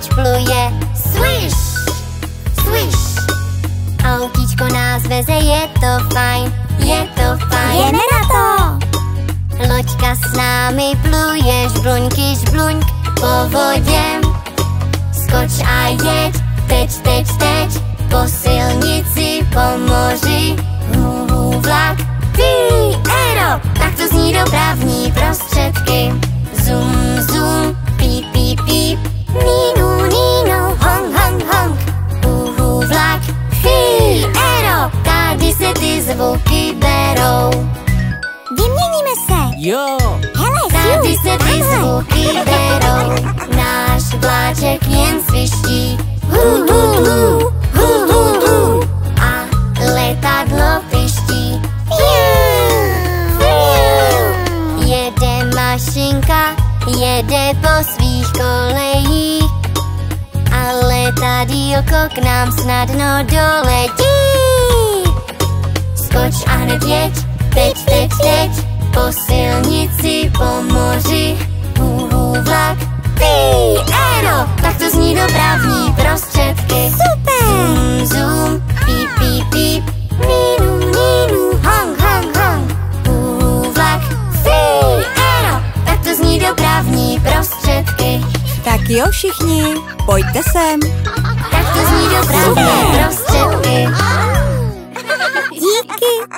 teď pluje. Swish, swish. Autíčko nás veze, je to fajn, je to fajn. Jdeme na to! Loďka s námi pluje, žbluňky, žbluňk po vodě. Skoč a jeď, teď, teď, teď, po silnici, po moři. Vlak, Aero, tak to zní dopravní prostředky. Zoom, zoom, píp, píp, píp, nínu, nínu, hong, hong, hong. Vlak, Aero, tady se ty zvuky berou. Vyměníme se! Jo! Hele, Tady se ty zvuky berou. Náš vláček jen sviští. A letadlo piští. Jede mašinka, jede po svých kolejích. A letadýlko k nám snadno doletí. Skoč a hned jeď, teď, teď, teď, po silnici, po moři. Vlak, Aero, tak to zní dopravní prostředky. super! Zoom, zoom, píp, píp, píp, nínu, nínu, hong, hong, hong. Vlak, Aero, tak to zní dopravní prostředky. Tak jo, všichni, pojďte sem. Tak to zní dopravní prostředky. Díky!